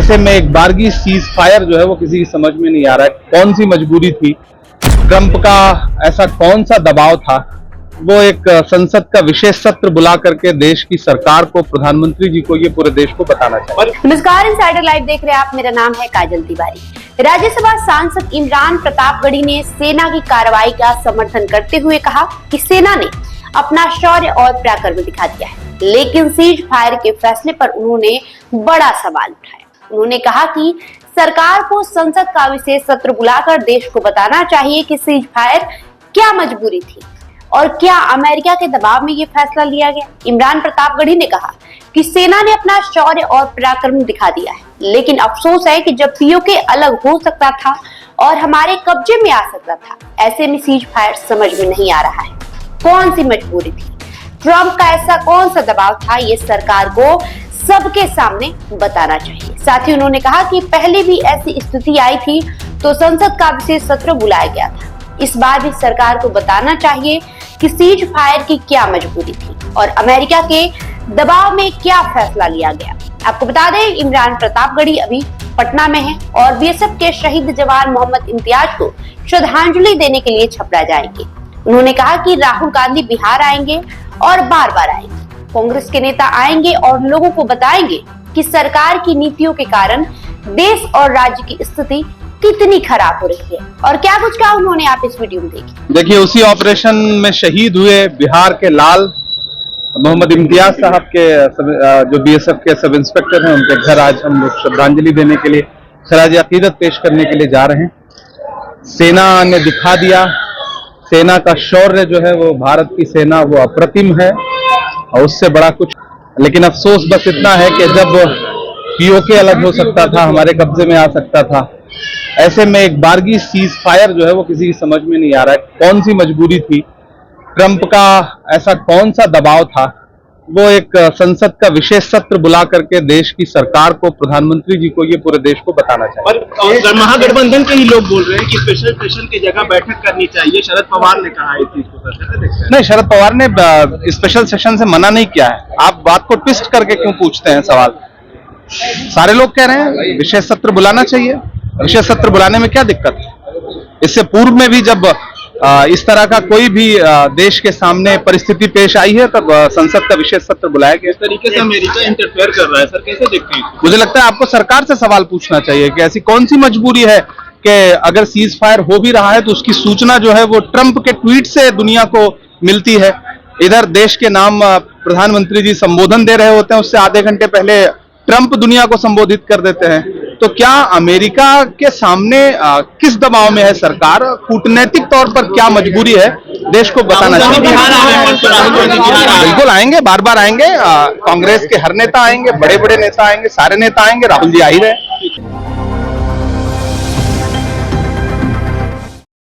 ऐसे में एक बारगी सीज फायर जो है वो किसी की समझ में नहीं आ रहा है। कौन सी मजबूरी थी, ट्रंप का ऐसा कौन सा दबाव था, वो एक संसद का विशेष सत्र बुला करके देश की सरकार को, प्रधानमंत्री जी को, ये पूरे देश को बताना चाहिए। नमस्कार, इनसाइडर लाइव देख रहे हैं आप। मेरा नाम है काजल तिवारी। राज्यसभा सांसद इमरान प्रतापगढ़ी ने सेना की कार्रवाई का समर्थन करते हुए कहा कि सेना ने अपना शौर्य और पराक्रम दिखा दिया है, लेकिन सीज फायर के फैसले पर उन्होंने बड़ा सवाल उठाया। उन्होंने कहा कि सरकार को संसद का विशेष सत्र बुलाकर देश को बताना चाहिए कि सीज फायर क्या मजबूरी थी और क्या अमेरिका के दबाव में ये फैसला लिया गया। इमरान प्रतापगढ़ी ने कहा कि सेना ने अपना शौर्य और पराक्रम दिखा दिया है, लेकिन अफसोस है कि जब पीओके अलग हो सकता था और हमारे कब्जे में आ सकता था, ऐसे में सीज फायर समझ में नहीं आ रहा है। कौन सी मजबूरी थी, ट्रंप का ऐसा कौन सा दबाव था, ये सरकार को सबके सामने बताना चाहिए। साथ ही उन्होंने कहा कि पहले भी ऐसी स्थिति आई थी तो संसद का विशेष सत्र बुलाया गया था। इस बार भी सरकार को बताना चाहिए कि सीज फायर की क्या मजबूरी थी और अमेरिका के दबाव में क्या फैसला लिया गया। आपको बता दें, इमरान प्रतापगढ़ी अभी पटना में है और बीएसएफ के शहीद जवान मोहम्मद इम्तियाज को श्रद्धांजलि देने के लिए छपरा जाएंगे। उन्होंने कहा कि राहुल गांधी बिहार आएंगे और बार बार आएंगे, कांग्रेस के नेता आएंगे और लोगों को बताएंगे कि सरकार की नीतियों के कारण देश और राज्य की स्थिति कितनी खराब हो रही है। और क्या कुछ कहा उन्होंने, आप इस वीडियो में देखिए। देखिए, उसी ऑपरेशन में शहीद हुए बिहार के लाल मोहम्मद इम्तियाज साहब के जो बीएसएफ के सब इंस्पेक्टर हैं, उनके घर आज हम लोग श्रद्धांजलि देने के लिए, खराज अकीदत पेश करने के लिए जा रहे हैं। सेना ने दिखा दिया, सेना का शौर्य जो है वो, भारत की सेना वो अप्रतिम है और उससे बड़ा कुछ। लेकिन अफसोस बस इतना है कि जब पीओके अलग हो सकता था, हमारे कब्जे में आ सकता था, ऐसे में एक बारगी सीज फायर जो है वो किसी की समझ में नहीं आ रहा है। कौन सी मजबूरी थी, ट्रंप का ऐसा कौन सा दबाव था, वो एक संसद का विशेष सत्र बुला करके देश की सरकार को, प्रधानमंत्री जी को, ये पूरे देश को बताना चाहिए। और महागठबंधन के ही लोग बोल रहे हैं कि स्पेशल सेशन की जगह बैठक करनी चाहिए। शरद पवार ने कहा है इस चीज को, नहीं, शरद पवार ने स्पेशल सेशन से मना नहीं किया है। आप बात को ट्विस्ट करके क्यों पूछते हैं सवाल? सारे लोग कह रहे हैं विशेष सत्र बुलाना चाहिए। विशेष सत्र बुलाने में क्या दिक्कत है? इससे पूर्व में भी जब इस तरह का कोई भी देश के सामने परिस्थिति पेश आई है, तब संसद का विशेष सत्र बुलाया गया। इस तरीके से अमेरिका इंटरफेयर कर रहा है सर, कैसे देखते हैं? मुझे लगता है आपको सरकार से सवाल पूछना चाहिए कि ऐसी कौन सी मजबूरी है कि अगर सीज फायर हो भी रहा है तो उसकी सूचना जो है वो ट्रंप के ट्वीट से दुनिया को मिलती है। इधर देश के नाम प्रधानमंत्री जी संबोधन दे रहे होते हैं, उससे आधे घंटे पहले ट्रंप दुनिया को संबोधित कर देते हैं। तो क्या अमेरिका के सामने किस दबाव में है सरकार? कूटनैतिक तौर पर क्या मजबूरी है, देश को बताना चाहिए। बिल्कुल आएंगे, बार बार आएंगे। कांग्रेस के हर नेता आएंगे, बड़े बड़े नेता आएंगे, सारे नेता आएंगे, राहुल जी आ ही रहे।